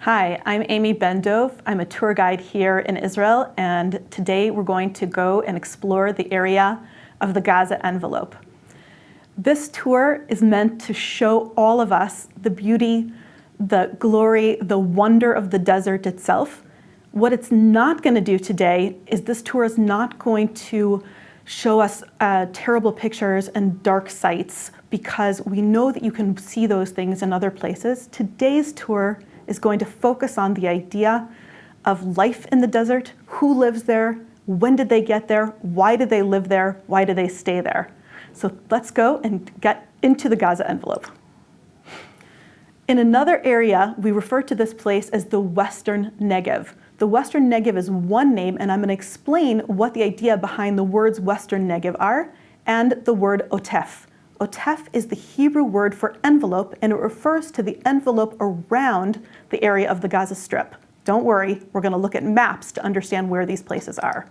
Hi, I'm Amy Ben-Dov. I'm a tour guide here in Israel, and today we're going to go and explore the area of the Gaza Envelope. This tour is meant to show all of us the beauty, the glory, the wonder of the desert itself. What it's not going to do today is this tour is not going to show us terrible pictures and dark sights, because we know that you can see those things in other places. Today's tour is going to focus on the idea of life in the desert, who lives there, when did they get there, why did they live there, why do they stay there. So let's go and get into the Gaza Envelope. In another area, we refer to this place as the Western Negev. The Western Negev is one name, and I'm going to explain what the idea behind the words Western Negev are and the word otef. Otef is the Hebrew word for envelope, and it refers to the envelope around the area of the Gaza Strip. Don't worry, we're going to look at maps to understand where these places are.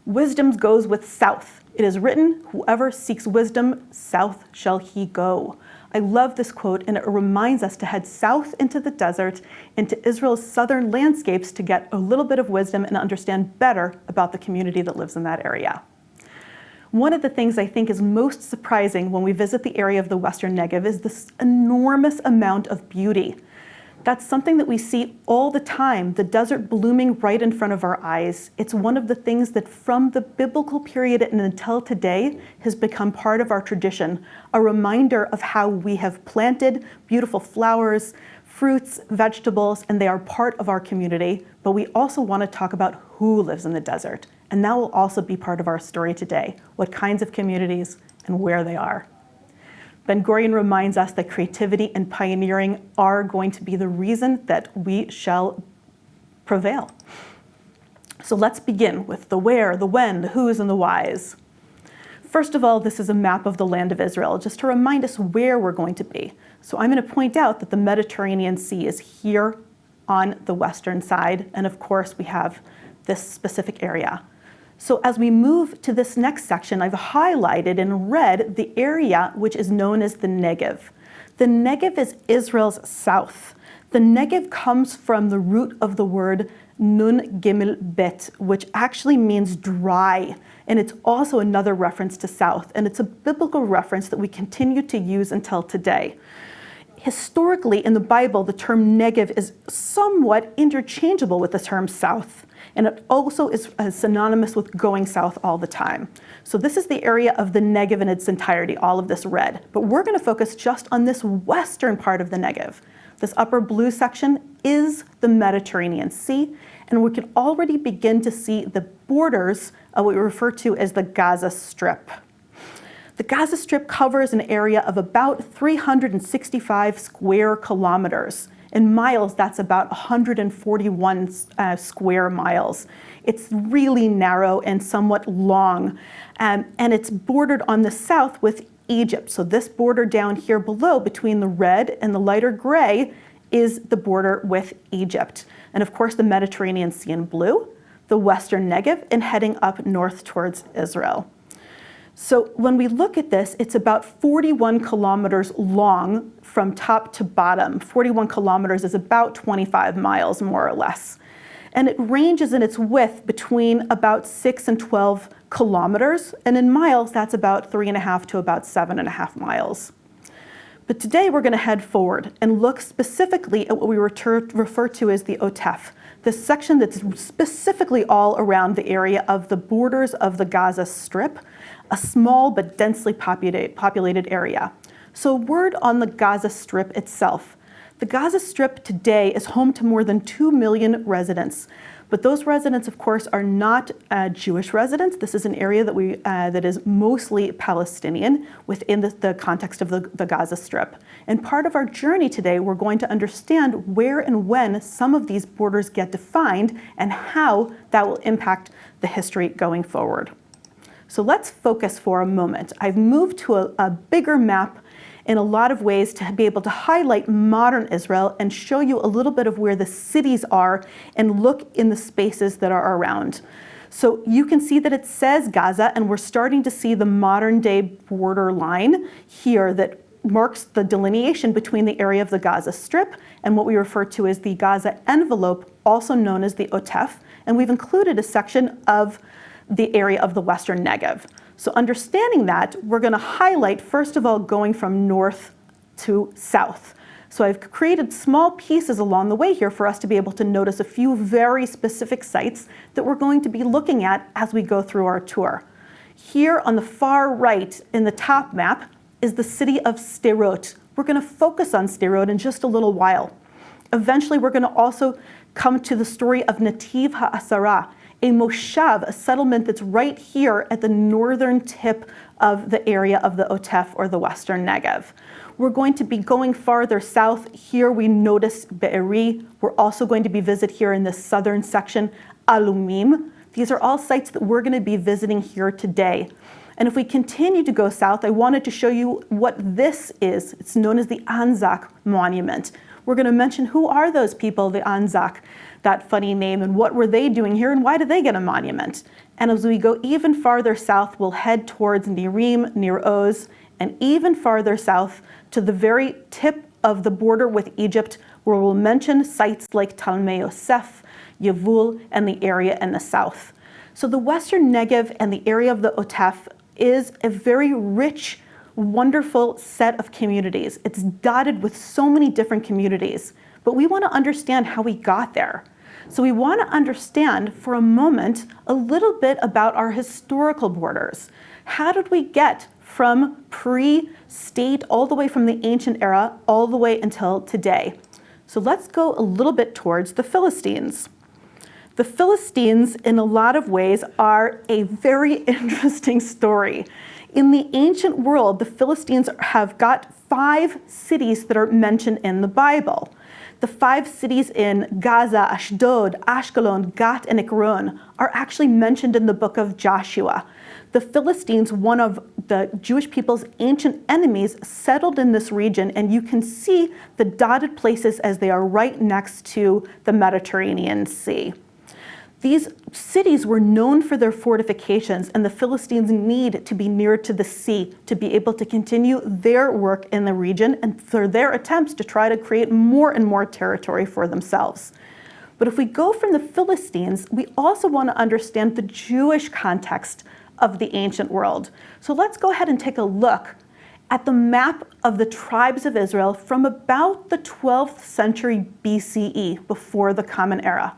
Wisdom goes with south. It is written, "Whoever seeks wisdom, south shall he go." I love this quote, and it reminds us to head south into the desert, into Israel's southern landscapes, to get a little bit of wisdom and understand better about the community that lives in that area. One of the things I think is most surprising when we visit the area of the Western Negev is this enormous amount of beauty. That's something that we see all the time, the desert blooming right in front of our eyes. It's one of the things that from the biblical period and until today has become part of our tradition, a reminder of how we have planted beautiful flowers, fruits, vegetables, and they are part of our community. But we also want to talk about who lives in the desert. And that will also be part of our story today, what kinds of communities and where they are. Ben-Gurion reminds us that creativity and pioneering are going to be the reason that we shall prevail. So let's begin with the where, the when, the who's, and the whys. First of all, this is a map of the land of Israel, just to remind us where we're going to be. So I'm going to point out that the Mediterranean Sea is here on the western side, and of course we have this specific area. So as we move to this next section, I've highlighted in red the area which is known as the Negev. The Negev is Israel's south. The Negev comes from the root of the word nun gimel bet, which actually means dry. And it's also another reference to south. And it's a biblical reference that we continue to use until today. Historically, in the Bible, the term Negev is somewhat interchangeable with the term south. And it also is synonymous with going south all the time. So this is the area of the Negev in its entirety, all of this red. But we're going to focus just on this western part of the Negev. This upper blue section is the Mediterranean Sea, and we can already begin to see the borders of what we refer to as the Gaza Strip. The Gaza Strip covers an area of about 365 square kilometers. In miles, that's about 141 square miles. It's really narrow and somewhat long, and it's bordered on the south with Egypt. So this border down here below between the red and the lighter gray is the border with Egypt. And of course, the Mediterranean Sea in blue, the Western Negev, and heading up north towards Israel. So when we look at this, it's about 41 kilometers long from top to bottom. 41 kilometers is about 25 miles, more or less. And it ranges in its width between about 6 and 12 kilometers. And in miles, that's about 3.5 to about 7.5 miles. But today we're going to head forward and look specifically at what we refer to as the Otef, the section that's specifically all around the area of the borders of the Gaza Strip, a small but densely populated area. So a word on the Gaza Strip itself. The Gaza Strip today is home to more than 2 million residents. But those residents, of course, are not Jewish residents. This is an area that is mostly Palestinian within the context of the Gaza Strip. And part of our journey today, we're going to understand where and when some of these borders get defined and how that will impact the history going forward. So let's focus for a moment. I've moved to a bigger map in a lot of ways to be able to highlight modern Israel and show you a little bit of where the cities are and look in the spaces that are around. So you can see that it says Gaza, and we're starting to see the modern day border line here that marks the delineation between the area of the Gaza Strip and what we refer to as the Gaza Envelope, also known as the Otef, and we've included a section of the area of the Western Negev. So understanding that, we're going to highlight, first of all, going from north to south. So I've created small pieces along the way here for us to be able to notice a few very specific sites that we're going to be looking at as we go through our tour. Here on the far right in the top map is the city of Sderot. We're going to focus on Sderot in just a little while. Eventually, we're going to also come to the story of Nativ HaAsara, a moshav, a settlement that's right here at the northern tip of the area of the Otef or the Western Negev. We're going to be going farther south. Here we notice Be'eri. We're also going to be visit here in the southern section, Alumim. These are all sites that we're going to be visiting here today. And if we continue to go south, I wanted to show you what this is. It's known as the Anzac Monument. We're going to mention who are those people, the Anzac, that funny name, and what were they doing here, and why did they get a monument? And as we go even farther south, we'll head towards Nirim, Nir Oz, and even farther south to the very tip of the border with Egypt, where we'll mention sites like Talmei Yosef, Yavul, and the area in the south. So the Western Negev and the area of the Otef is a very rich, wonderful set of communities. It's dotted with so many different communities, but we want to understand how we got there. So we want to understand for a moment a little bit about our historical borders. How did we get from pre-state all the way from the ancient era all the way until today? So let's go a little bit towards the Philistines. The Philistines, in a lot of ways, are a very interesting story. In the ancient world, the Philistines have got 5 cities that are mentioned in the Bible. The 5 cities in Gaza, Ashdod, Ashkelon, Gat, and Ekron are actually mentioned in the book of Joshua. The Philistines, one of the Jewish people's ancient enemies, settled in this region, and you can see the dotted places as they are right next to the Mediterranean Sea. These cities were known for their fortifications, and the Philistines need to be near to the sea to be able to continue their work in the region and for their attempts to try to create more and more territory for themselves. But if we go from the Philistines, we also want to understand the Jewish context of the ancient world. So let's go ahead and take a look at the map of the tribes of Israel from about the 12th century BCE, before the Common Era.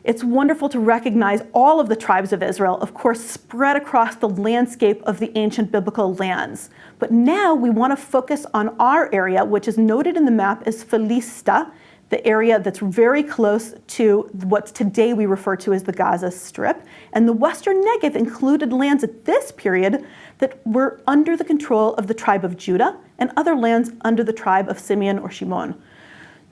It's wonderful to recognize all of the tribes of Israel, of course, spread across the landscape of the ancient biblical lands. But now we want to focus on our area, which is noted in the map as Philista, the area that's very close to what today we refer to as the Gaza Strip. And the Western Negev included lands at this period that were under the control of the tribe of Judah and other lands under the tribe of Simeon or Shimon.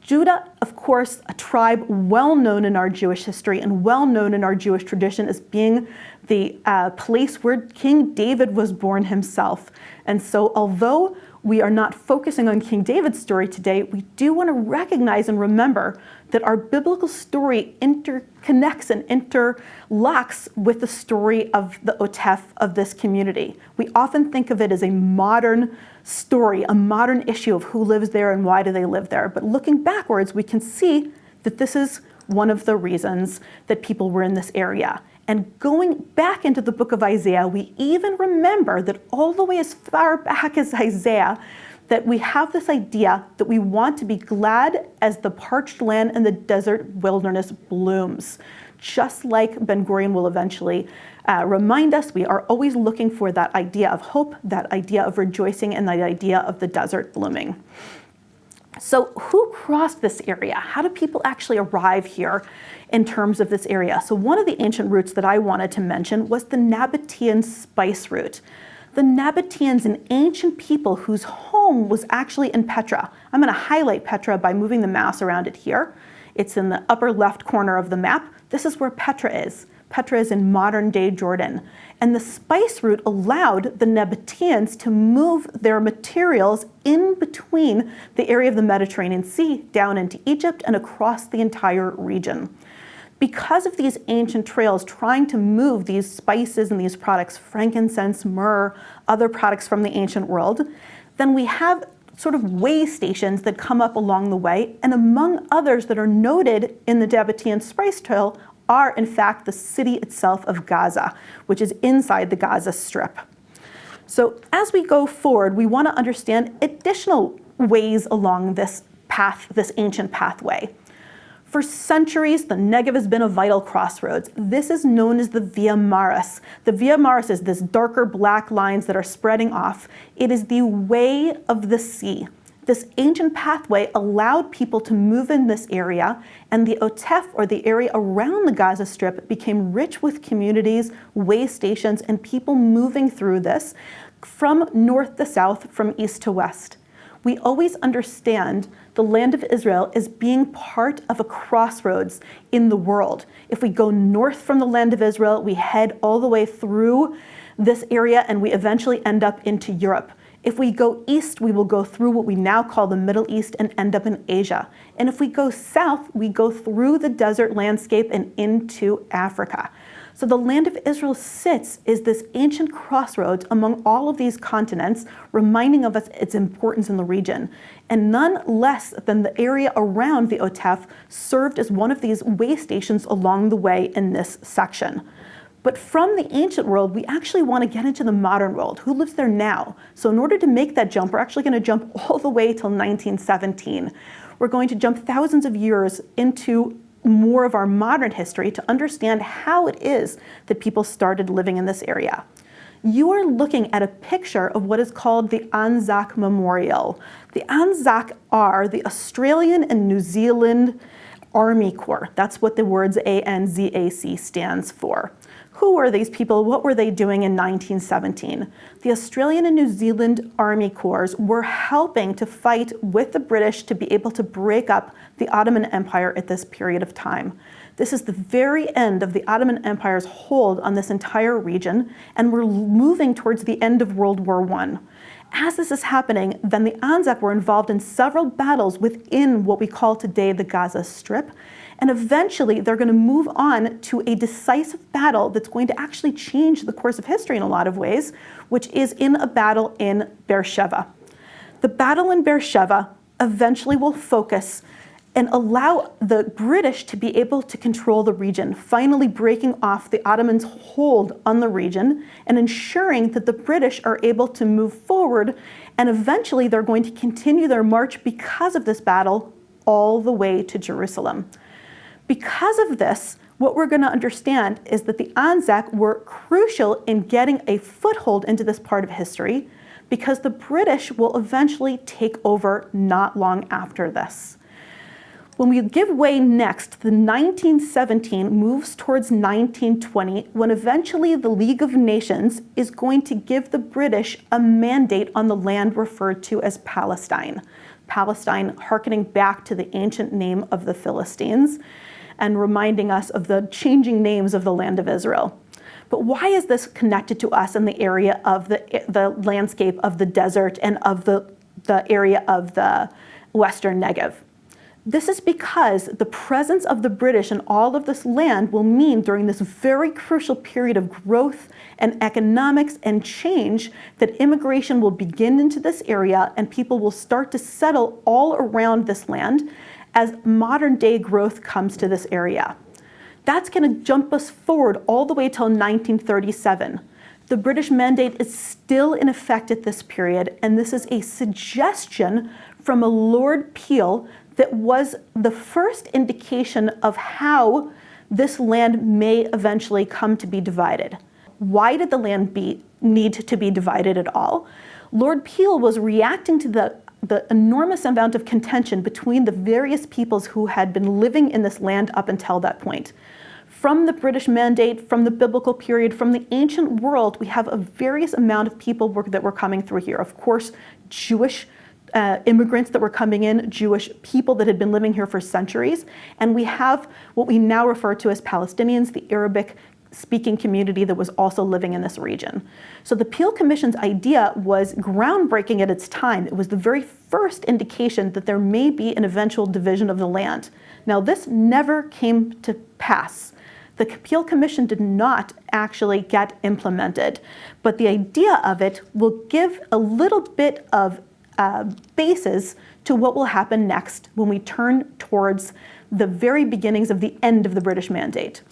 Judah, of course, a tribe well known in our Jewish history and well known in our Jewish tradition as being the place where King David was born himself. And so although we are not focusing on King David's story today, we do want to recognize and remember that our biblical story interconnects and interlocks with the story of the Otef of this community. We often think of it as a modern story, a modern issue of who lives there and why do they live there. But looking backwards, we can see that this is one of the reasons that people were in this area. And going back into the book of Isaiah, we even remember that all the way as far back as Isaiah, that we have this idea that we want to be glad as the parched land and the desert wilderness blooms. Just like Ben-Gurion will eventually remind us, we are always looking for that idea of hope, that idea of rejoicing, and that idea of the desert blooming. So who crossed this area? How do people actually arrive here in terms of this area? So one of the ancient routes that I wanted to mention was the Nabatean spice route. The Nabateans, an ancient people whose home was actually in Petra. I'm going to highlight Petra by moving the mouse around it here. It's in the upper left corner of the map. This is where Petra is. Petra is in modern-day Jordan. And the spice route allowed the Nabateans to move their materials in between the area of the Mediterranean Sea down into Egypt and across the entire region. Because of these ancient trails trying to move these spices and these products, frankincense, myrrh, other products from the ancient world, then we have sort of way stations that come up along the way, and among others that are noted in the Nabatean Spice Trail are in fact the city itself of Gaza, which is inside the Gaza Strip. So as we go forward, we want to understand additional ways along this path, this ancient pathway. For centuries, the Negev has been a vital crossroads. This is known as the Via Maris. The Via Maris is this darker black lines that are spreading off. It is the way of the sea. This ancient pathway allowed people to move in this area, and the Otef, or the area around the Gaza Strip, became rich with communities, way stations, and people moving through this from north to south, from east to west. We always understand the land of Israel as being part of a crossroads in the world. If we go north from the land of Israel, we head all the way through this area and we eventually end up into Europe. If we go east, we will go through what we now call the Middle East and end up in Asia. And if we go south, we go through the desert landscape and into Africa. So the land of Israel sits as this ancient crossroads among all of these continents, reminding of us its importance in the region. And none less than the area around the Otef served as one of these way stations along the way in this section. But from the ancient world, we actually want to get into the modern world. Who lives there now? So in order to make that jump, we're actually going to jump all the way till 1917. We're going to jump thousands of years into more of our modern history to understand how it is that people started living in this area. You are looking at a picture of what is called the Anzac Memorial. The Anzac are the Australian and New Zealand Army Corps. That's what the words ANZAC stands for. Who were these people? What were they doing in 1917? The Australian and New Zealand Army Corps were helping to fight with the British to be able to break up the Ottoman Empire at this period of time. This is the very end of the Ottoman Empire's hold on this entire region, and we're moving towards the end of World War I. As this is happening, then the Anzac were involved in several battles within what we call today the Gaza Strip. And eventually, they're going to move on to a decisive battle that's going to actually change the course of history in a lot of ways, which is in a battle in Beersheba. The battle in Beersheba eventually will focus and allow the British to be able to control the region, finally breaking off the Ottomans' hold on the region and ensuring that the British are able to move forward. And eventually, they're going to continue their march because of this battle all the way to Jerusalem. Because of this, what we're going to understand is that the Anzac were crucial in getting a foothold into this part of history, because the British will eventually take over not long after this. When we give way next, the 1917 moves towards 1920, when eventually the League of Nations is going to give the British a mandate on the land referred to as Palestine. Palestine hearkening back to the ancient name of the Philistines and reminding us of the changing names of the land of Israel. But why is this connected to us in the area of the landscape of the desert and of the area of the Western Negev? This is because the presence of the British in all of this land will mean during this very crucial period of growth and economics and change that immigration will begin into this area and people will start to settle all around this land as modern day growth comes to this area. That's going to jump us forward all the way till 1937. The British mandate is still in effect at this period, and this is a suggestion from a Lord Peel that was the first indication of how this land may eventually come to be divided. Why did the land need to be divided at all? Lord Peel was reacting to the enormous amount of contention between the various peoples who had been living in this land up until that point. From the British mandate, from the biblical period, from the ancient world, we have a various amount of people that were coming through here. Of course, Jewish immigrants that were coming in, Jewish people that had been living here for centuries. And we have what we now refer to as Palestinians, the Arabic-speaking community that was also living in this region. So the Peel Commission's idea was groundbreaking at its time. It was the very first indication that there may be an eventual division of the land. Now, this never came to pass. The Peel Commission did not actually get implemented, but the idea of it will give a little bit of basis to what will happen next when we turn towards the very beginnings of the end of the British Mandate.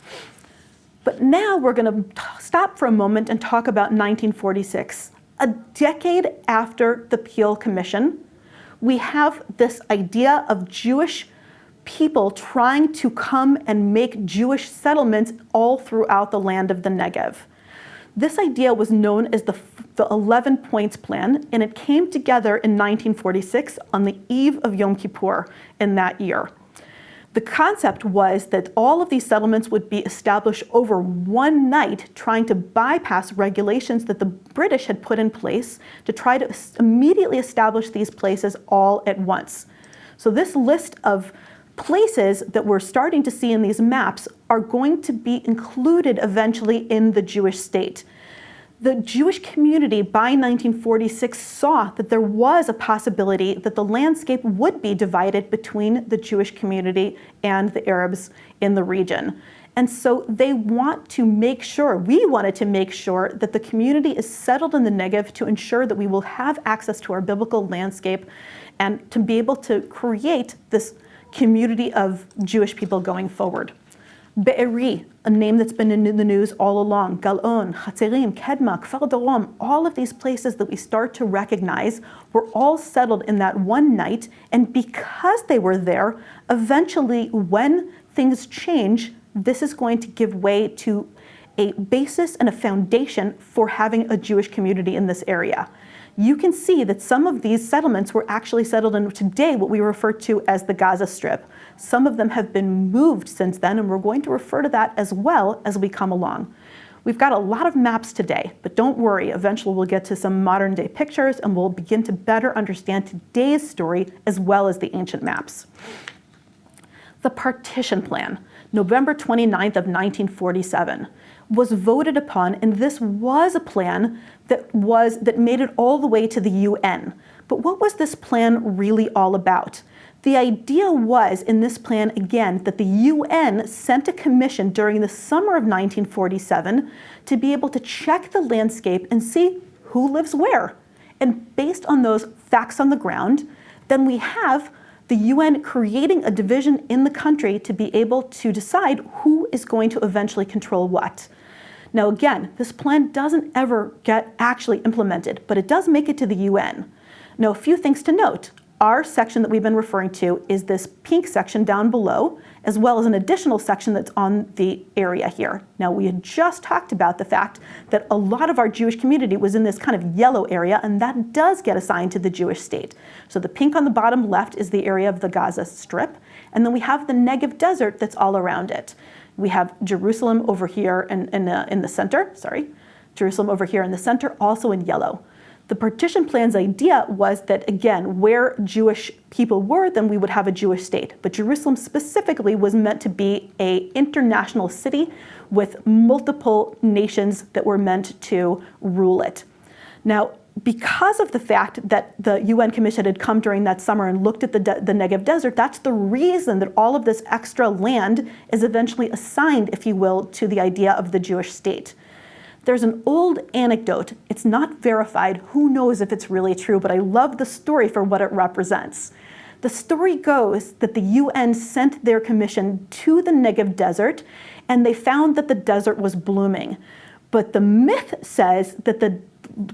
But now we're going to stop for a moment and talk about 1946. A decade after the Peel Commission, we have this idea of Jewish people trying to come and make Jewish settlements all throughout the land of the Negev. This idea was known as the 11 Points Plan, and it came together in 1946 on the eve of Yom Kippur in that year. The concept was that all of these settlements would be established over one night, trying to bypass regulations that the British had put in place to try to immediately establish these places all at once. So this list of places that we're starting to see in these maps are going to be included eventually in the Jewish state. The Jewish community by 1946 saw that there was a possibility that the landscape would be divided between the Jewish community and the Arabs in the region. And so they want to make sure, we wanted to make sure that the community is settled in the Negev to ensure that we will have access to our biblical landscape and to be able to create this community of Jewish people going forward. Be'eri, a name that's been in the news all along, Gal'on, Hatzerim, Kedma, Kfar Darom, all of these places that we start to recognize were all settled in that one night, and because they were there, eventually when things change, this is going to give way to a basis and a foundation for having a Jewish community in this area. You can see that some of these settlements were actually settled in today what we refer to as the Gaza Strip. Some of them have been moved since then, and we're going to refer to that as well as we come along. We've got a lot of maps today, but don't worry, eventually we'll get to some modern day pictures and we'll begin to better understand today's story as well as the ancient maps. The Partition Plan, November 29th of 1947, was voted upon, and this was a plan that made it all the way to the UN. But what was this plan really all about? The idea was, in this plan again, that the UN sent a commission during the summer of 1947 to be able to check the landscape and see who lives where. And based on those facts on the ground, then we have the UN creating a division in the country to be able to decide who is going to eventually control what. Now again, this plan doesn't ever get actually implemented, but it does make it to the UN. Now a few things to note. Our section that we've been referring to is this pink section down below, as well as an additional section that's on the area here. Now we had just talked about the fact that a lot of our Jewish community was in this kind of yellow area, and that does get assigned to the Jewish state. So the pink on the bottom left is the area of the Gaza Strip, and then we have the Negev desert that's all around it. We have Jerusalem over here in the center, Jerusalem over here in the center, also in yellow. The partition plan's idea was that, again, where Jewish people were, then we would have a Jewish state. But Jerusalem specifically was meant to be an international city with multiple nations that were meant to rule it. Now, because of the fact that the UN Commission had come during that summer and looked at the Negev desert, that's the reason that all of this extra land is eventually assigned, if you will, to the idea of the Jewish state. There's an old anecdote. It's not verified. Who knows if it's really true, but I love the story for what it represents. The story goes that the UN sent their commission to the Negev desert, and they found that the desert was blooming. But the myth says that the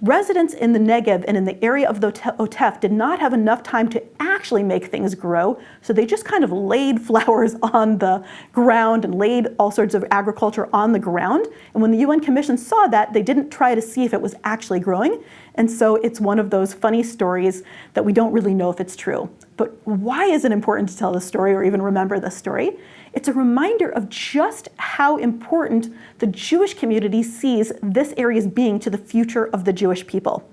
residents in the Negev and in the area of the Otef did not have enough time to actually make things grow, so they just kind of laid flowers on the ground and laid all sorts of agriculture on the ground. And when the UN Commission saw that, they didn't try to see if it was actually growing. And so it's one of those funny stories that we don't really know if it's true. But why is it important to tell this story or even remember this story? It's a reminder of just how important the Jewish community sees this area as being to the future of the Jewish people.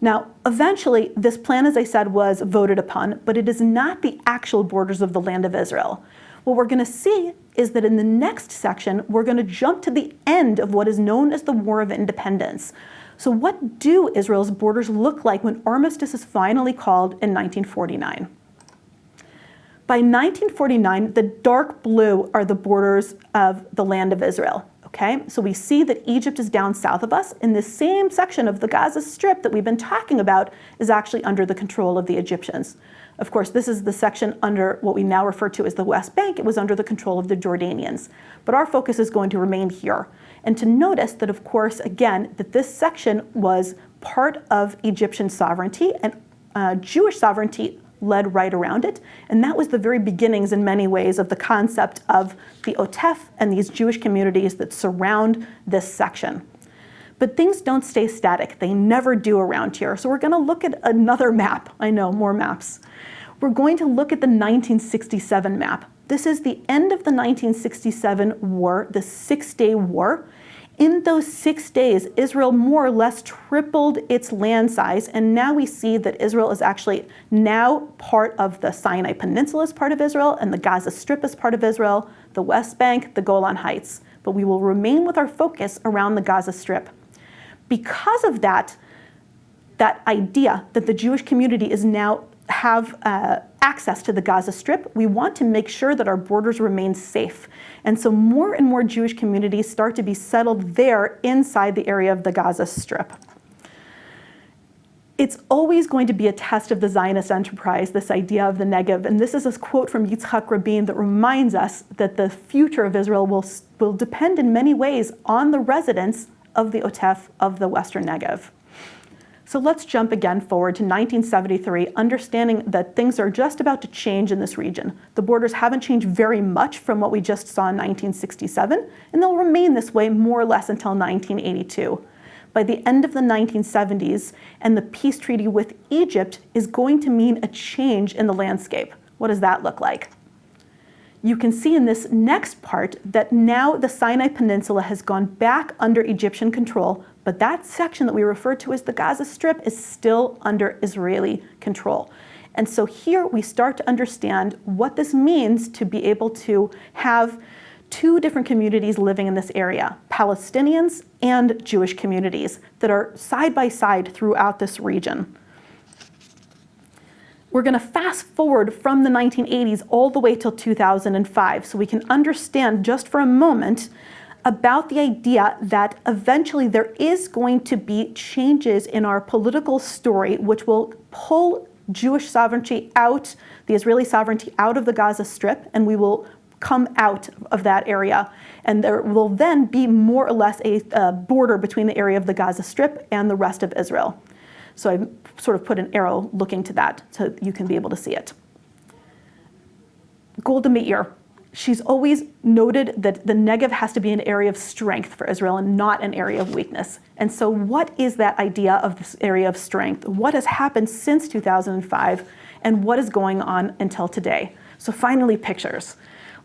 Now, eventually, this plan, as I said, was voted upon, but it is not the actual borders of the land of Israel. What we're going to see is that in the next section, we're going to jump to the end of what is known as the War of Independence. So what do Israel's borders look like when armistice is finally called in 1949? By 1949, the dark blue are the borders of the land of Israel. Okay, so we see that Egypt is down south of us, and this same section of the Gaza Strip that we've been talking about is actually under the control of the Egyptians. Of course, this is the section under what we now refer to as the West Bank. It was under the control of the Jordanians. But our focus is going to remain here. And to notice that, of course, again, that this section was part of Egyptian sovereignty, and Jewish sovereignty led right around it. And that was the very beginnings in many ways of the concept of the Otef and these Jewish communities that surround this section. But things don't stay static. They never do around here. So we're going to look at another map. I know, more maps. We're going to look at the 1967 map. This is the end of the 1967 war, the Six-Day War. In those 6 days, Israel more or less tripled its land size, and now we see that Israel is actually now part of the Sinai Peninsula as part of Israel, and the Gaza Strip as part of Israel, the West Bank, the Golan Heights. But we will remain with our focus around the Gaza Strip. Because of that idea that the Jewish community is now have access to the Gaza Strip, we want to make sure that our borders remain safe. And so more and more Jewish communities start to be settled there inside the area of the Gaza Strip. It's always going to be a test of the Zionist enterprise, this idea of the Negev. And this is a quote from Yitzhak Rabin that reminds us that the future of Israel will depend in many ways on the residents of the Otef of the Western Negev. So let's jump again forward to 1973, understanding that things are just about to change in this region. The borders haven't changed very much from what we just saw in 1967, and they'll remain this way more or less until 1982. By the end of the 1970s, and the peace treaty with Egypt is going to mean a change in the landscape. What does that look like? You can see in this next part that now the Sinai Peninsula has gone back under Egyptian control, but that section that we refer to as the Gaza Strip is still under Israeli control. And so here we start to understand what this means to be able to have two different communities living in this area, Palestinians and Jewish communities that are side by side throughout this region. We're going to fast forward from the 1980s all the way till 2005 so we can understand just for a moment about the idea that eventually there is going to be changes in our political story which will pull Jewish sovereignty out, the Israeli sovereignty out of the Gaza Strip, and we will come out of that area. And there will then be more or less a border between the area of the Gaza Strip and the rest of Israel. So I sort of put an arrow looking to that so you can be able to see it. Golda Meir, she's always noted that the Negev has to be an area of strength for Israel and not an area of weakness. And so what is that idea of this area of strength? What has happened since 2005 and what is going on until today? So finally, pictures.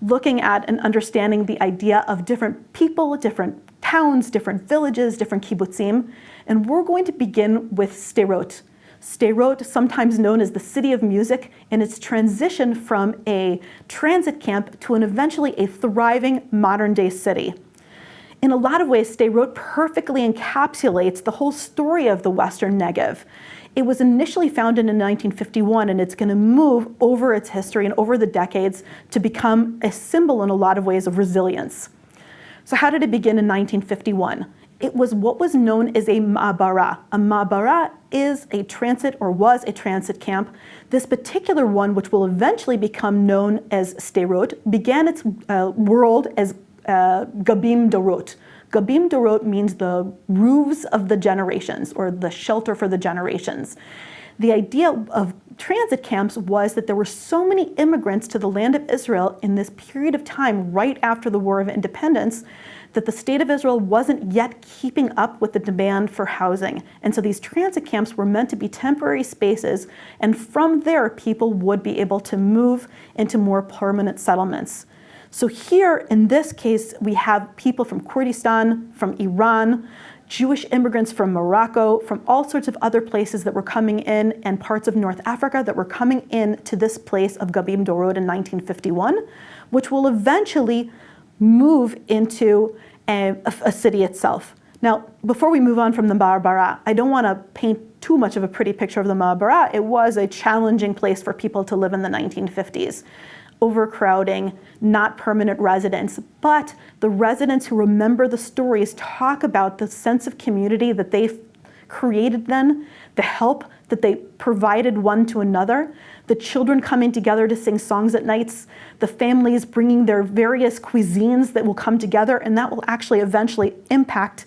Looking at and understanding the idea of different people, different towns, different villages, different kibbutzim. And we're going to begin with Sderot. Sderot, sometimes known as the city of music, and its transition from a transit camp to an eventually a thriving modern-day city. In a lot of ways, Sderot perfectly encapsulates the whole story of the Western Negev. It was initially founded in 1951, and it's going to move over its history and over the decades to become a symbol in a lot of ways of resilience. So how did it begin in 1951? It was what was known as a ma'abara. A ma'abara is a transit or was a transit camp. This particular one, which will eventually become known as Sderot, began its world as Gabim Dorot. Gabim Dorot means the roofs of the generations or the shelter for the generations. The idea of transit camps was that there were so many immigrants to the land of Israel in this period of time right after the War of Independence that the state of Israel wasn't yet keeping up with the demand for housing. And so these transit camps were meant to be temporary spaces, and from there people would be able to move into more permanent settlements. So here, in this case, we have people from Kurdistan, from Iran, Jewish immigrants from Morocco, from all sorts of other places that were coming in, and parts of North Africa that were coming in to this place of Gabim Dorot in 1951, which will eventually move into a city itself. Now, before we move on from the Barbara, I don't want to paint too much of a pretty picture of the Ma'abara. It was a challenging place for people to live in the 1950s. Overcrowding, not permanent residents, but the residents who remember the stories talk about the sense of community that they created then, the help that they provided one to another, the children coming together to sing songs at nights, the families bringing their various cuisines that will come together, and that will actually eventually impact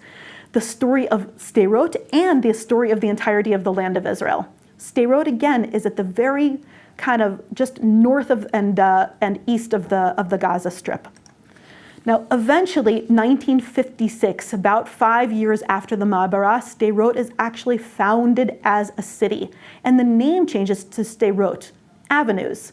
the story of Sderot and the story of the entirety of the land of Israel. Sderot, again, is at the very kind of just north of and east of the Gaza Strip. Now, eventually, 1956, about 5 years after the Ma'abara, Sderot is actually founded as a city, and the name changes to Sderot, avenues.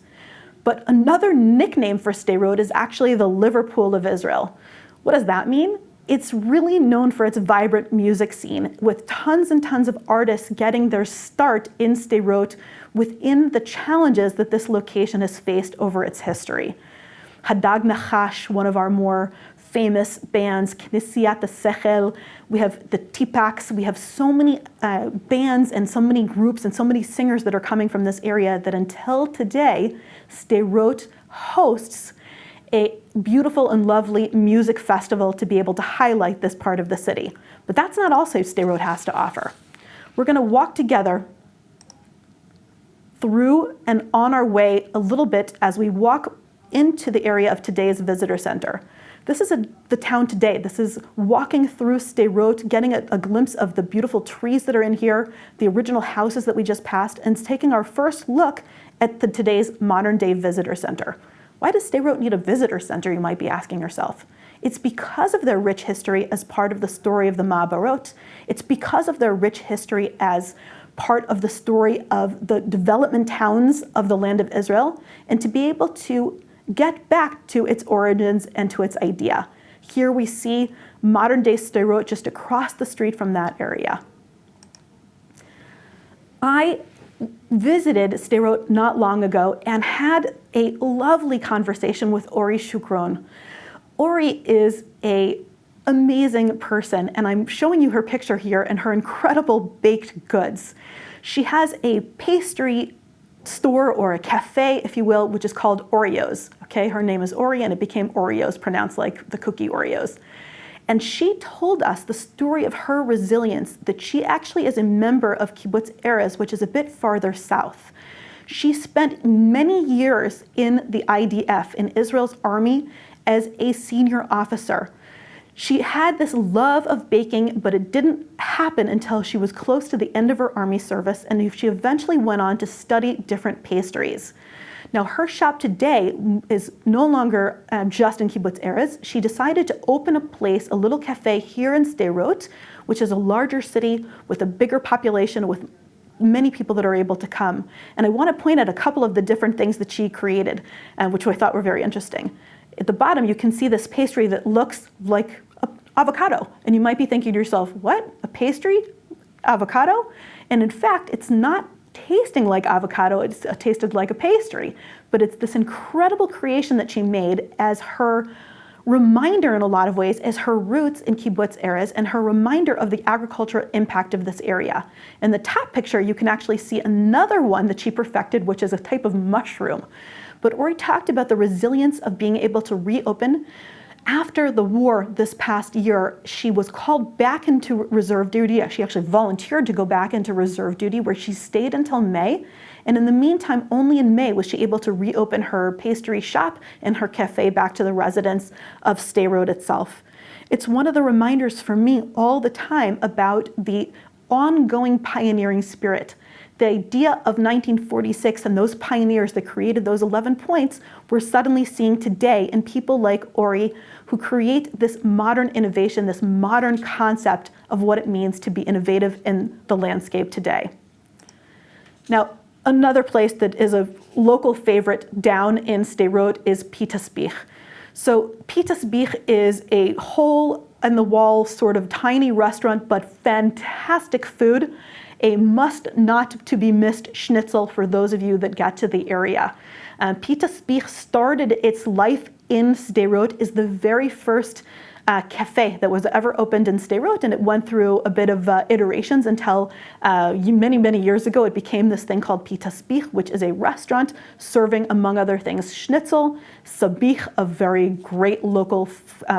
But another nickname for Sderot is actually the Liverpool of Israel. What does that mean? It's really known for its vibrant music scene, with tons and tons of artists getting their start in Sderot within the challenges that this location has faced over its history. Hadag Nachash, one of our more famous bands, Knisiat Sechel, we have the Tipaks, we have so many bands and so many groups and so many singers that are coming from this area that until today, Sderot hosts a beautiful and lovely music festival to be able to highlight this part of the city. But that's not all Sderot has to offer. We're going to walk together through and on our way a little bit as we walk into the area of today's visitor center. This is the town today. This is walking through Sderot, getting a glimpse of the beautiful trees that are in here, the original houses that we just passed, and taking our first look at today's modern day visitor center. Why does Sderot need a visitor center, you might be asking yourself? It's because of their rich history as part of the story of the Ma'abarot. It's because of their rich history as part of the story of the development towns of the land of Israel, and to be able to get back to its origins and to its idea. Here we see modern day Sderot just across the street from that area. I visited Sderot not long ago and had a lovely conversation with Ori Shukron. Ori is an amazing person, and I'm showing you her picture here and her incredible baked goods. She has a pastry store or a cafe, if you will, which is called Oreos. Okay, her name is Ori, and it became Oreos, pronounced like the cookie Oreos. And she told us the story of her resilience, that she actually is a member of Kibbutz Erez, which is a bit farther south. She spent many years in the IDF, in Israel's army, as a senior officer. She had this love of baking, but it didn't happen until she was close to the end of her army service, and she eventually went on to study different pastries. Now, her shop today is no longer just in Kibbutz Erez. She decided to open a place, a little cafe here in Sderot, which is a larger city with a bigger population, with many people that are able to come. And I want to point out a couple of the different things that she created, which I thought were very interesting. At the bottom, you can see this pastry that looks like avocado. And you might be thinking to yourself, what? A pastry? Avocado? And in fact, it's not tasting like avocado, it's tasted like a pastry. But it's this incredible creation that she made as her reminder in a lot of ways, as her roots in Kibbutz Erez and her reminder of the agricultural impact of this area. In the top picture, you can actually see another one that she perfected, which is a type of mushroom. But Ori talked about the resilience of being able to reopen. After the war this past year, she was called back into reserve duty. She actually volunteered to go back into reserve duty, where she stayed until May. And in the meantime, only in May was she able to reopen her pastry shop and her cafe back to the residents of Sderot itself. It's one of the reminders for me all the time about the ongoing pioneering spirit. The idea of 1946 and those pioneers that created those 11 points, we're suddenly seeing today in people like Ori, who create this modern innovation, this modern concept of what it means to be innovative in the landscape today. Now, another place that is a local favorite down in Sderot is Pitas Bich. So Pitas Bich is a hole-in-the-wall sort of tiny restaurant, but fantastic food. A must not to be missed schnitzel for those of you that get to the area. Pitas Bich started its life in Sderot, is the very first cafe that was ever opened in Sderot, and it went through a bit of iterations until many, many years ago it became this thing called pitasbich, which is a restaurant serving, among other things, schnitzel, sabich, a very great local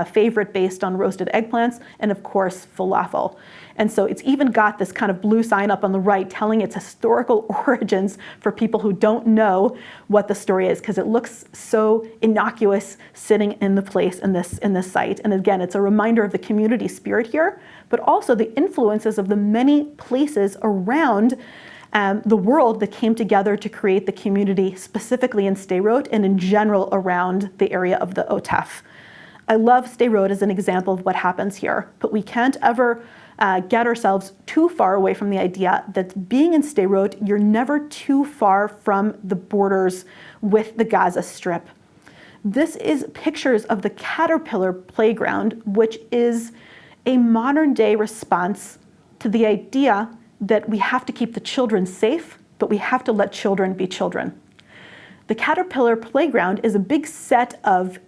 favorite based on roasted eggplants, and of course falafel. And so it's even got this kind of blue sign up on the right telling its historical origins for people who don't know what the story is, because it looks so innocuous sitting in the place in this site. And again, it's a reminder of the community spirit here, but also the influences of the many places around the world that came together to create the community, specifically in Sderot and in general around the area of the Otaf. I love Sderot as an example of what happens here, but we can't ever get ourselves too far away from the idea that being in Sderot, you're never too far from the borders with the Gaza Strip. This is pictures of the Caterpillar playground, which is a modern day response to the idea that we have to keep the children safe, but we have to let children be children. The Caterpillar playground is a big set of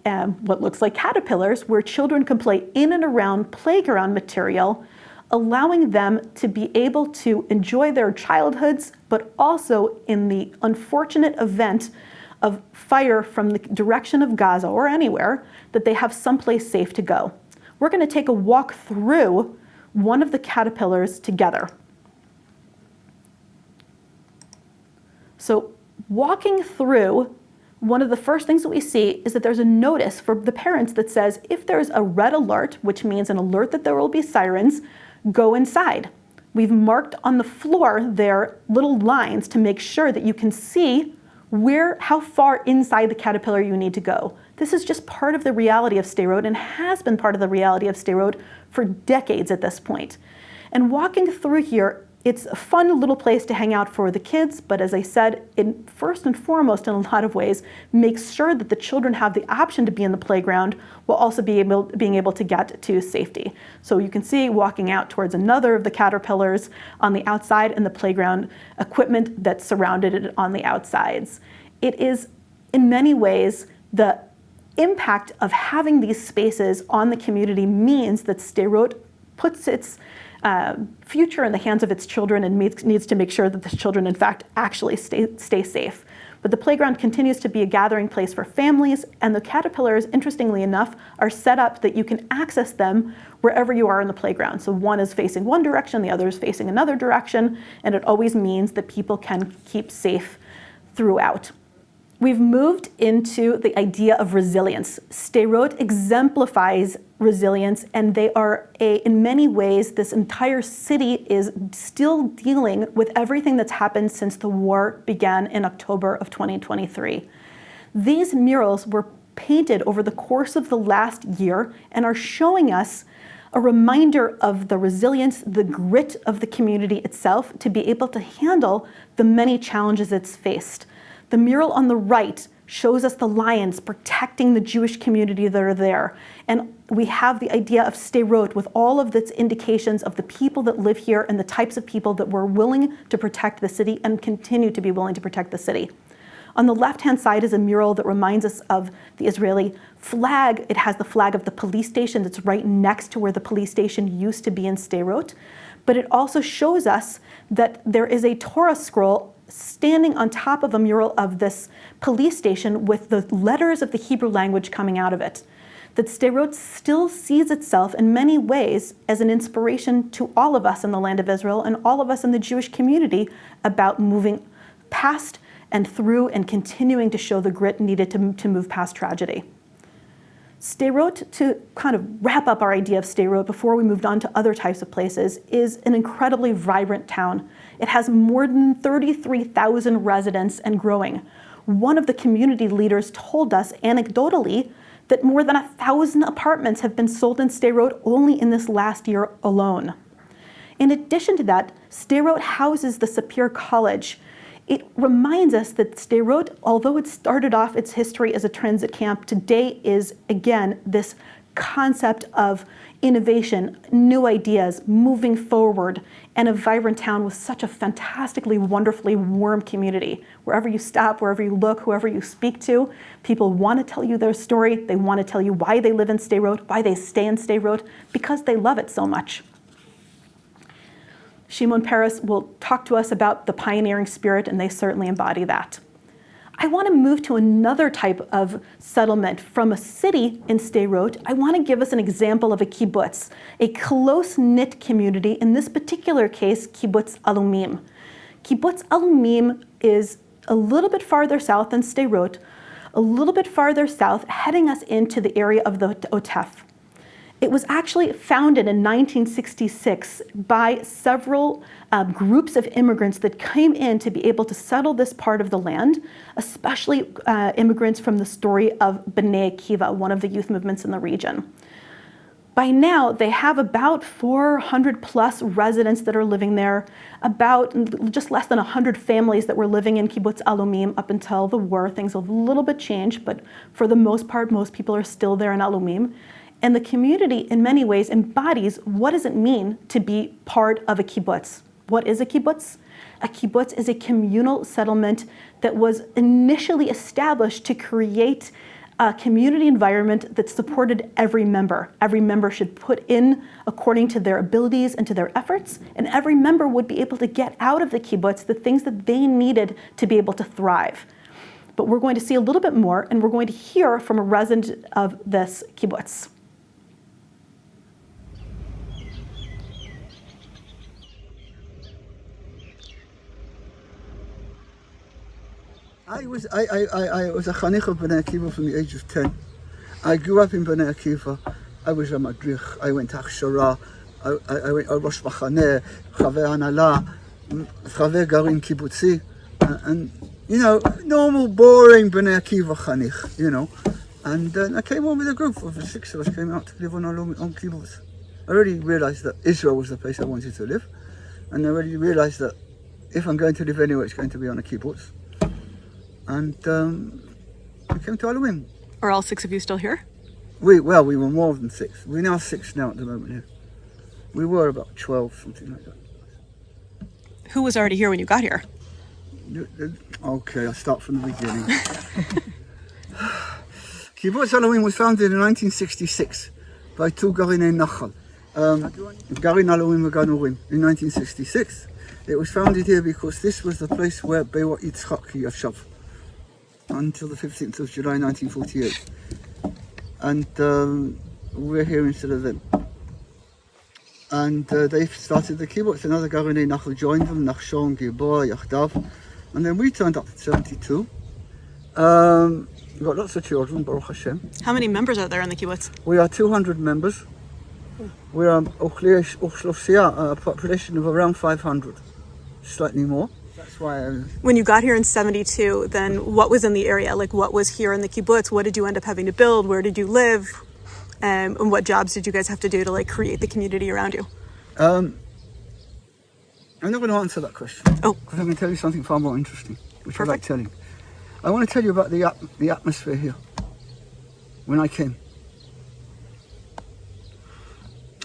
what looks like caterpillars where children can play in and around playground material, allowing them to be able to enjoy their childhoods, but also in the unfortunate event of fire from the direction of Gaza or anywhere, that they have someplace safe to go. We're going to take a walk through one of the caterpillars together. So walking through, one of the first things that we see is that there's a notice for the parents that says, if there's a red alert, which means an alert that there will be sirens, go inside. We've marked on the floor there little lines to make sure that you can see how far inside the caterpillar you need to go. This is just part of the reality of Sderot and has been part of the reality of Sderot for decades at this point. And walking through here, it's a fun little place to hang out for the kids, but as I said, it first and foremost, in a lot of ways, makes sure that the children have the option to be in the playground while also being able to get to safety. So you can see walking out towards another of the caterpillars on the outside and the playground equipment that surrounded it on the outsides. It is, in many ways, the impact of having these spaces on the community means that Sderot puts its future in the hands of its children and needs to make sure that the children, in fact, actually stay safe. But the playground continues to be a gathering place for families, and the caterpillars, interestingly enough, are set up that you can access them wherever you are in the playground. So one is facing one direction, the other is facing another direction, and it always means that people can keep safe throughout. We've moved into the idea of resilience. Sderot exemplifies resilience, and they are, in many ways, this entire city is still dealing with everything that's happened since the war began in October of 2023. These murals were painted over the course of the last year and are showing us a reminder of the resilience, the grit of the community itself to be able to handle the many challenges it's faced. The mural on the right shows us the lions protecting the Jewish community that are there. And we have the idea of Sderot with all of its indications of the people that live here and the types of people that were willing to protect the city and continue to be willing to protect the city. On the left-hand side is a mural that reminds us of the Israeli flag. It has the flag of the police station that's right next to where the police station used to be in Sderot. But it also shows us that there is a Torah scroll standing on top of a mural of this police station with the letters of the Hebrew language coming out of it. That Sderot still sees itself in many ways as an inspiration to all of us in the land of Israel and all of us in the Jewish community about moving past and through and continuing to show the grit needed to move past tragedy. Sderot, to kind of wrap up our idea of Sderot before we moved on to other types of places, is an incredibly vibrant town. It has more than 33,000 residents and growing. One of the community leaders told us anecdotally that more than 1,000 apartments have been sold in Sderot only in this last year alone. In addition to that, Sderot houses the Sapir College. It reminds us that Sderot, although it started off its history as a transit camp, today is, again, this concept of innovation, new ideas, moving forward, and a vibrant town with such a fantastically, wonderfully warm community. Wherever you stop, wherever you look, whoever you speak to, people want to tell you their story. They want to tell you why they live in Sderot, why they stay in Sderot, because they love it so much. Shimon Peres will talk to us about the pioneering spirit, and they certainly embody that. I want to move to another type of settlement from a city in Sderot. I want to give us an example of a kibbutz, a close-knit community, in this particular case, kibbutz Alumim. Kibbutz Alumim is a little bit farther south than Sderot, a little bit farther south, heading us into the area of the Otef. It was actually founded in 1966 by several groups of immigrants that came in to be able to settle this part of the land, especially immigrants from the story of Bnei Akiva, one of the youth movements in the region. By now, they have about 400 plus residents that are living there, about just less than 100 families that were living in Kibbutz Alumim up until the war. Things have a little bit changed, but for the most part, most people are still there in Alumim. And the community, in many ways, embodies what does it mean to be part of a kibbutz. What is a kibbutz? A kibbutz is a communal settlement that was initially established to create a community environment that supported every member. Every member should put in according to their abilities and to their efforts, and every member would be able to get out of the kibbutz the things that they needed to be able to thrive. But we're going to see a little bit more, and we're going to hear from a resident of this kibbutz. I was a chanich of Bnei Akiva from the age of 10. I grew up in Bnei Akiva. I was a madrich. I went to Akshara. I went to Rosh Machaneh, Chaver Hanala, Chaver Garin Kibbutzi, and you know, normal, boring Bnei Akiva chanich, you know. And I came on with a group of the 6 of us came out to live on Kibbutz. I already realized that Israel was the place I wanted to live, and I already realized that if I'm going to live anywhere, it's going to be on a kibbutz. And we came to Alumim. Are all 6 of you still here? We were more than 6. We're now 6 now at the moment here. We were about 12, something like that. Who was already here when you got here? Okay, I'll start from the beginning. Kibbutz Alumim was founded in 1966 by 2 Garinei Nachal. Garin Alumim and Garin Urim in 1966. It was founded here because this was the place where Beit Yitzchak Yashav until the 15th of July 1948. And we're here instead of them. And they started the kibbutz. Another Garinei Nachal joined them, Nachshon, Gilboa, Yachdav. And then we turned up at 72. We've got lots of children, Baruch Hashem. How many members are there in the kibbutz? We are 200 members. We are a population of around 500, slightly more. That's why. When you got here in 72, then what was in the area? Like, what was here in the kibbutz? What did you end up having to build? Where did you live? And what jobs did you guys have to do to like create the community around you? I'm not going to answer that question. Oh. Because I'm going to tell you something far more interesting, which I like telling. I want to tell you about the atmosphere here when I came.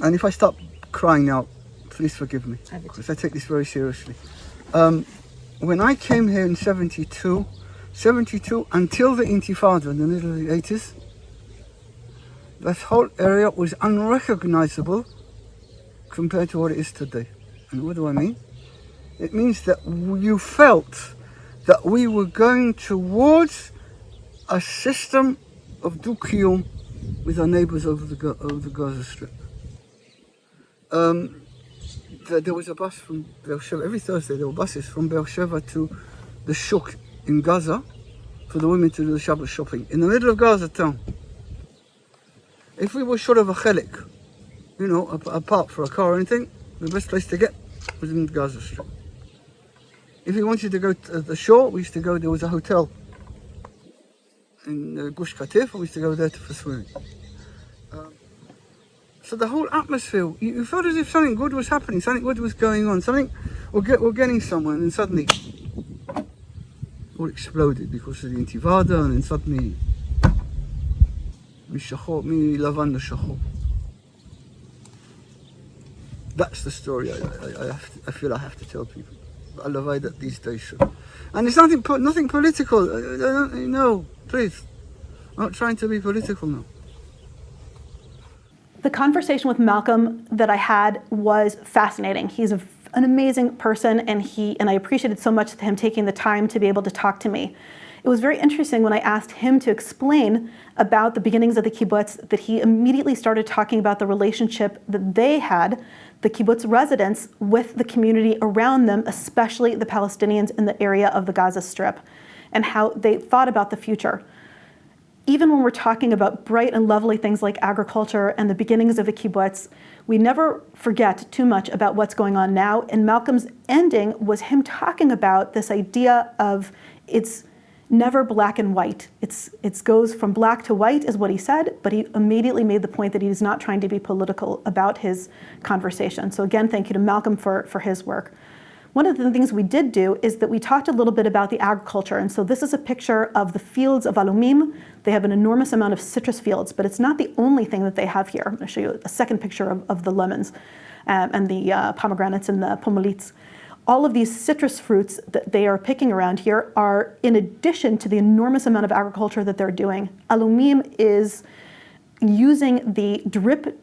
And if I start crying now, please forgive me, because I take this very seriously. When I came here in 72 until the Intifada in the middle of the 80s, that whole area was unrecognizable compared to what it is today. And what do I mean? It means that you felt that we were going towards a system of dukiyum with our neighbors over the Gaza Strip. There was a bus from Beersheba. Every Thursday there were buses from Beersheba to the Shuk in Gaza for the women to do the Shabbat shopping in the middle of Gaza town. If we were short of a chelik, you know, a part for a car or anything, the best place to get was in the Gaza Strip. If we wanted to go to the shore, we used to go, there was a hotel in Gush Katif, we used to go there for swimming. So the whole atmosphere, you felt as if something good was happening, something good was going on, we're getting somewhere, and then suddenly all exploded because of the Intifada, and then suddenly mi lavan l'shachor. That's the story I feel I have to tell people. Alavai that these days should. And it's nothing political. No, please. I'm not trying to be political now. The conversation with Malcolm that I had was fascinating. He's an amazing person, and I appreciated so much him taking the time to be able to talk to me. It was very interesting when I asked him to explain about the beginnings of the kibbutz that he immediately started talking about the relationship that they had, the kibbutz residents, with the community around them, especially the Palestinians in the area of the Gaza Strip, and how they thought about the future. Even when we're talking about bright and lovely things like agriculture and the beginnings of the kibbutz, we never forget too much about what's going on now. And Malcolm's ending was him talking about this idea of it's never black and white. It goes from black to white is what he said, but he immediately made the point that he's not trying to be political about his conversation. So again, thank you to Malcolm for his work. One of the things we did do is that we talked a little bit about the agriculture. And so this is a picture of the fields of Alumim. They have an enormous amount of citrus fields, but it's not the only thing that they have here. I'm going to show you a second picture of the lemons and the pomegranates and the pomelits. All of these citrus fruits that they are picking around here are in addition to the enormous amount of agriculture that they're doing. Alumim is using the drip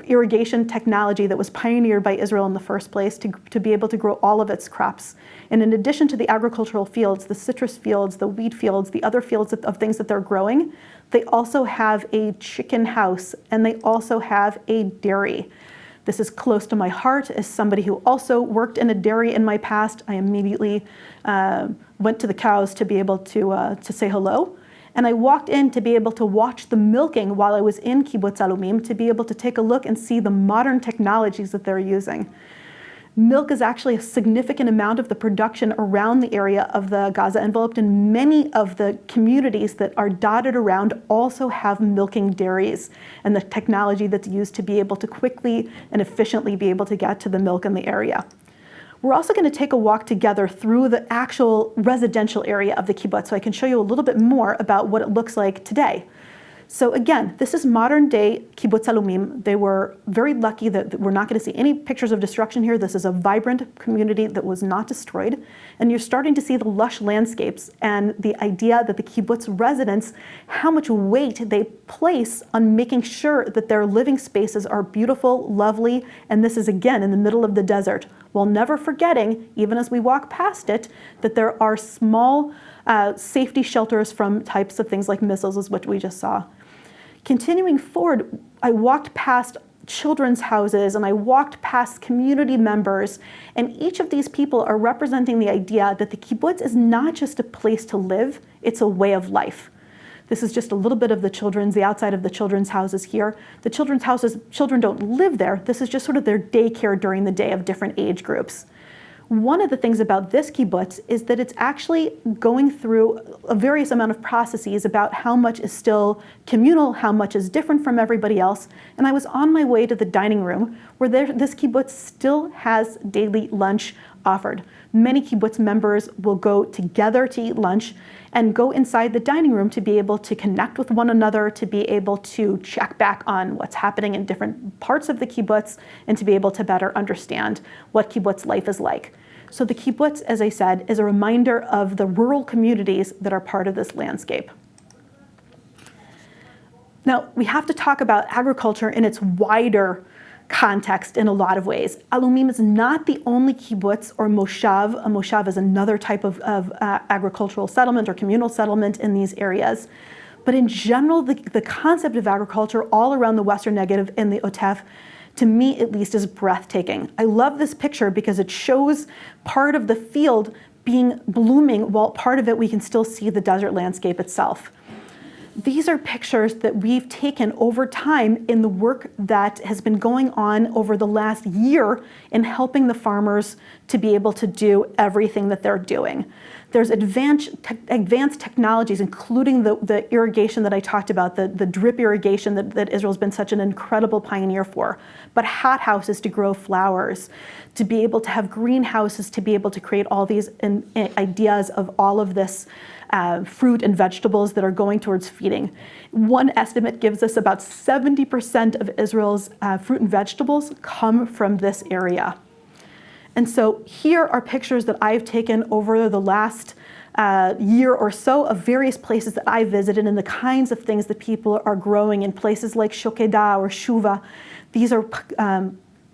irrigation technology that was pioneered by Israel in the first place to be able to grow all of its crops. And in addition to the agricultural fields, the citrus fields, the wheat fields, the other fields of things that they're growing, they also have a chicken house and they also have a dairy. This is close to my heart. As somebody who also worked in a dairy in my past, I immediately went to the cows to be able to say hello. And I walked in to be able to watch the milking while I was in Kibbutz Alumim, to be able to take a look and see the modern technologies that they're using. Milk is actually a significant amount of the production around the area of the Gaza Envelope, and many of the communities that are dotted around also have milking dairies and the technology that's used to be able to quickly and efficiently be able to get to the milk in the area. We're also going to take a walk together through the actual residential area of the kibbutz so I can show you a little bit more about what it looks like today. So again, this is modern day Kibbutz Alumim. They were very lucky that we're not going to see any pictures of destruction here. This is a vibrant community that was not destroyed. And you're starting to see the lush landscapes and the idea that the kibbutz residents, how much weight they place on making sure that their living spaces are beautiful, lovely, and this is again in the middle of the desert, while never forgetting, even as we walk past it, that there are small safety shelters from types of things like missiles, is what we just saw. Continuing forward, I walked past children's houses and I walked past community members, and each of these people are representing the idea that the kibbutz is not just a place to live, it's a way of life. This is just a little bit of the outside of the children's houses here. The children's houses, children don't live there. This is just sort of their daycare during the day of different age groups. One of the things about this kibbutz is that it's actually going through a various amount of processes about how much is still communal, how much is different from everybody else. And I was on my way to the dining room where this kibbutz still has daily lunch offered. Many kibbutz members will go together to eat lunch and go inside the dining room to be able to connect with one another, to be able to check back on what's happening in different parts of the kibbutz, and to be able to better understand what kibbutz life is like. So the kibbutz, as I said, is a reminder of the rural communities that are part of this landscape. Now, we have to talk about agriculture in its wider context in a lot of ways. Alumim is not the only kibbutz or moshav. A moshav is another type of agricultural settlement or communal settlement in these areas. But in general, the concept of agriculture all around the Western Negev and the Otef, to me at least, is breathtaking. I love this picture because it shows part of the field being blooming while part of it we can still see the desert landscape itself. These are pictures that we've taken over time in the work that has been going on over the last year in helping the farmers to be able to do everything that they're doing. There's advanced technologies, including the irrigation that I talked about, the drip irrigation that Israel's been such an incredible pioneer for, but hothouses to grow flowers, to be able to have greenhouses, to be able to create all these ideas of all of this fruit and vegetables that are going towards feeding. One estimate gives us about 70% of Israel's fruit and vegetables come from this area. And so here are pictures that I've taken over the last year or so of various places that I visited and the kinds of things that people are growing in places like Shokedah or Shuva. These are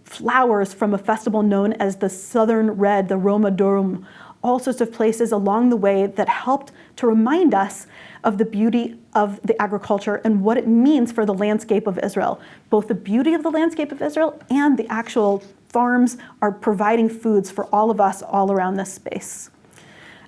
flowers from a festival known as the Southern Red, the Roma Dorum, all sorts of places along the way that helped to remind us of the beauty of the agriculture and what it means for the landscape of Israel. Both the beauty of the landscape of Israel and the actual farms are providing foods for all of us all around this space.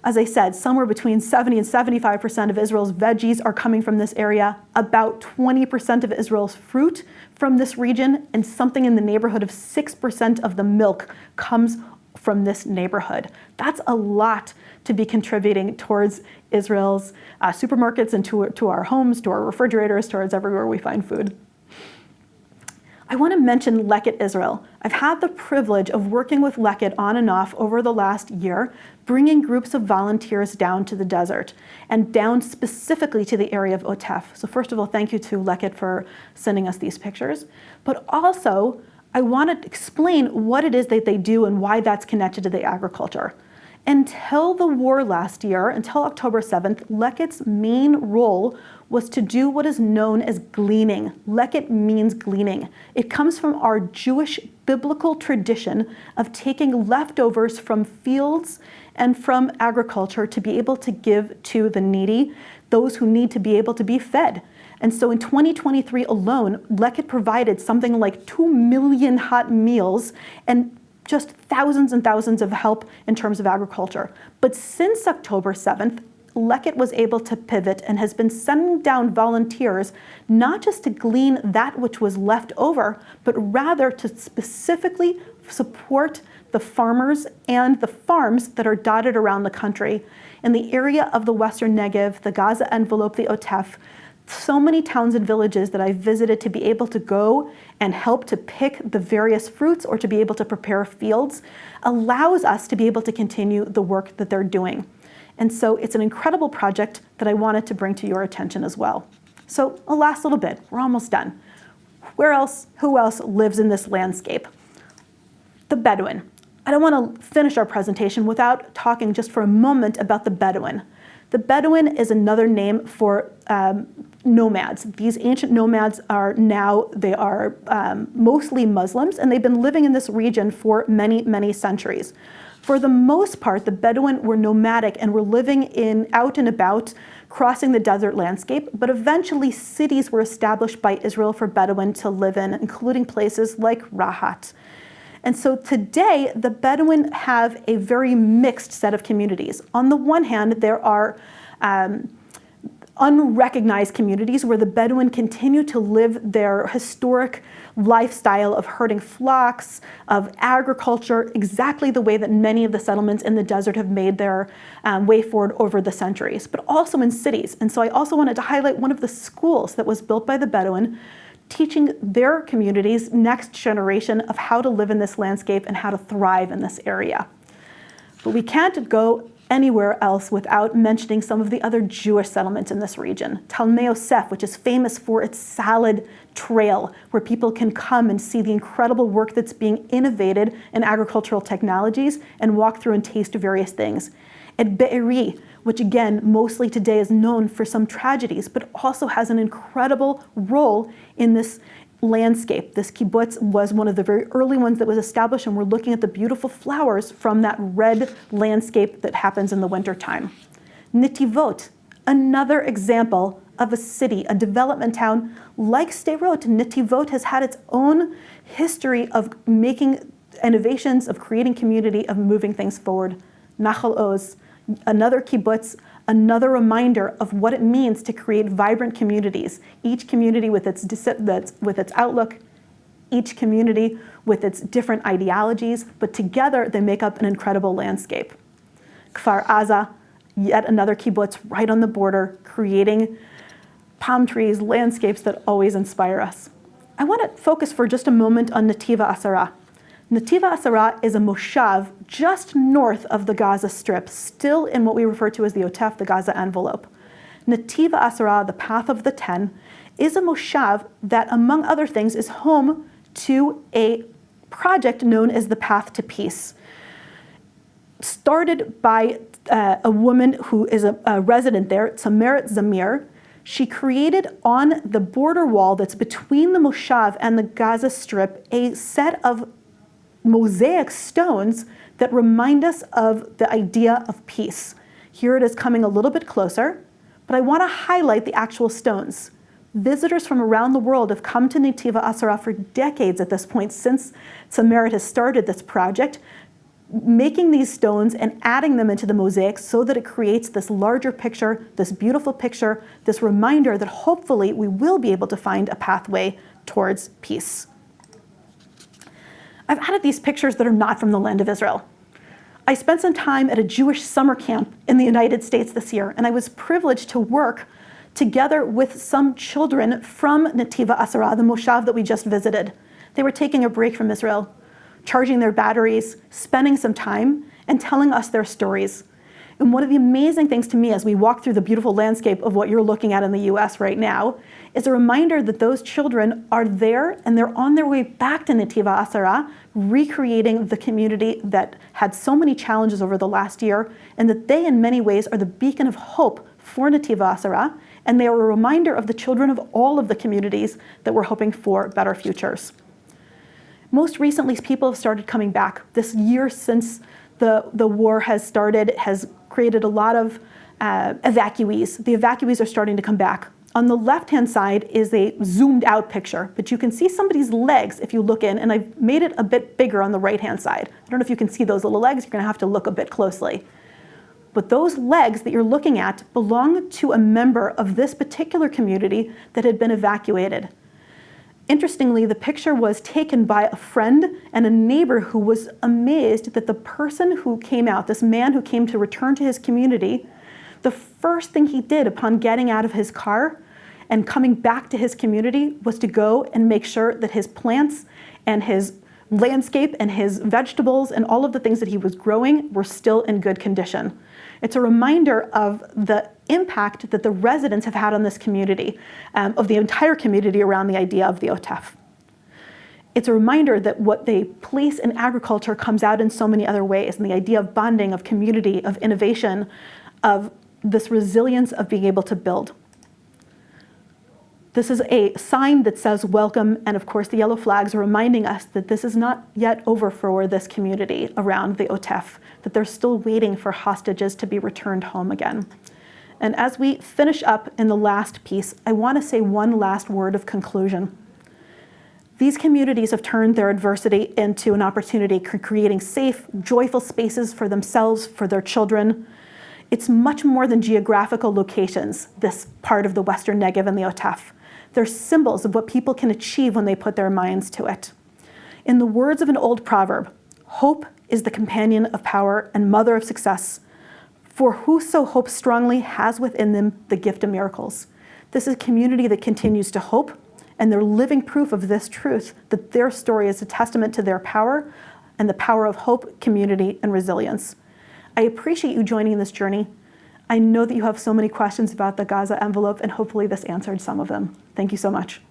As I said, somewhere between 70 and 75% of Israel's veggies are coming from this area, about 20% of Israel's fruit from this region, and something in the neighborhood of 6% of the milk comes from this neighborhood. That's a lot to be contributing towards Israel's supermarkets and to our homes, to our refrigerators, towards everywhere we find food. I want to mention Leket Israel. I've had the privilege of working with Leket on and off over the last year, bringing groups of volunteers down to the desert and down specifically to the area of Otef. So first of all, thank you to Leket for sending us these pictures. But also, I want to explain what it is that they do and why that's connected to the agriculture. Until the war last year, until October 7th, Leket's main role was to do what is known as gleaning. Leket means gleaning. It comes from our Jewish biblical tradition of taking leftovers from fields and from agriculture to be able to give to the needy, those who need to be able to be fed. And so in 2023 alone, Leket provided something like 2 million hot meals and just thousands and thousands of help in terms of agriculture. But since October 7th, Leket was able to pivot and has been sending down volunteers, not just to glean that which was left over, but rather to specifically support the farmers and the farms that are dotted around the country. In the area of the Western Negev, the Gaza Envelope, the Otef, so many towns and villages that I've visited to be able to go and help to pick the various fruits or to be able to prepare fields allows us to be able to continue the work that they're doing. And so it's an incredible project that I wanted to bring to your attention as well. So a last little bit, we're almost done. Who else lives in this landscape? The Bedouin. I don't want to finish our presentation without talking just for a moment about the Bedouin. The Bedouin is another name for nomads. These ancient nomads are now, they are mostly Muslims, and they've been living in this region for many, many centuries. For the most part, the Bedouin were nomadic and were living out and about, crossing the desert landscape, but eventually cities were established by Israel for Bedouin to live in, including places like Rahat. And so today, the Bedouin have a very mixed set of communities. On the one hand, there are unrecognized communities where the Bedouin continue to live their historic lifestyle of herding flocks, of agriculture, exactly the way that many of the settlements in the desert have made their way forward over the centuries, but also in cities. And so I also wanted to highlight one of the schools that was built by the Bedouin, teaching their communities, next generation, of how to live in this landscape and how to thrive in this area. But we can't go anywhere else without mentioning some of the other Jewish settlements in this region. Talmei Yosef, which is famous for its salad trail, where people can come and see the incredible work that's being innovated in agricultural technologies and walk through and taste various things. At Be'eri, which again, mostly today is known for some tragedies, but also has an incredible role in this landscape. This kibbutz was one of the very early ones that was established, and we're looking at the beautiful flowers from that red landscape that happens in the wintertime. Netivot, another example of a city, a development town like Sderot. Netivot has had its own history of making innovations, of creating community, of moving things forward. Nachal Oz, another kibbutz, another reminder of what it means to create vibrant communities, each community with its outlook, each community with its different ideologies, but together they make up an incredible landscape. Kfar Aza, yet another kibbutz right on the border, creating palm trees, landscapes that always inspire us. I want to focus for just a moment on Netiva Asara. Netiva Asara is a moshav just north of the Gaza Strip, still in what we refer to as the Otef, the Gaza Envelope. Netiva Asara, the Path of the Ten, is a moshav that, among other things, is home to a project known as the Path to Peace. Started by a woman who is a resident there, Tzameret Zamir. She created on the border wall that's between the moshav and the Gaza Strip a set of mosaic stones that remind us of the idea of peace. Here it is coming a little bit closer, but I want to highlight the actual stones. Visitors from around the world have come to Netiva Asara for decades at this point, since Tzameret has started this project, making these stones and adding them into the mosaic so that it creates this larger picture, this beautiful picture, this reminder that hopefully we will be able to find a pathway towards peace. I've added these pictures that are not from the land of Israel. I spent some time at a Jewish summer camp in the United States this year, and I was privileged to work together with some children from Netiva Asara, the moshav that we just visited. They were taking a break from Israel, charging their batteries, spending some time, and telling us their stories. And one of the amazing things to me as we walk through the beautiful landscape of what you're looking at in the US right now is a reminder that those children are there and they're on their way back to Netiva Asara, recreating the community that had so many challenges over the last year, and that they in many ways are the beacon of hope for Netiva Asara, and they are a reminder of the children of all of the communities that we're hoping for better futures. Most recently, people have started coming back. This year since the war has started has created a lot of evacuees. The evacuees are starting to come back. On the left-hand side is a zoomed out picture, but you can see somebody's legs if you look in, and I've made it a bit bigger on the right-hand side. I don't know if you can see those little legs. You're going to have to look a bit closely. But those legs that you're looking at belong to a member of this particular community that had been evacuated. Interestingly, the picture was taken by a friend and a neighbor who was amazed that the person who came out, this man who came to return to his community, the first thing he did upon getting out of his car and coming back to his community was to go and make sure that his plants and his landscape and his vegetables and all of the things that he was growing were still in good condition. It's a reminder of the impact that the residents have had on this community, of the entire community around the idea of the Otef. It's a reminder that what they place in agriculture comes out in so many other ways, and the idea of bonding, of community, of innovation, of this resilience of being able to build. This is a sign that says welcome, and of course the yellow flags are reminding us that this is not yet over for this community around the Otef, that they're still waiting for hostages to be returned home again. And as we finish up in the last piece, I want to say one last word of conclusion. These communities have turned their adversity into an opportunity, creating safe, joyful spaces for themselves, for their children. It's much more than geographical locations, this part of the Western Negev and the Otef. They're symbols of what people can achieve when they put their minds to it. In the words of an old proverb, hope is the companion of power and mother of success. For whoso hopes strongly has within them the gift of miracles. This is a community that continues to hope, and they're living proof of this truth, that their story is a testament to their power and the power of hope, community, and resilience. I appreciate you joining this journey. I know that you have so many questions about the Gaza envelope, and hopefully this answered some of them. Thank you so much.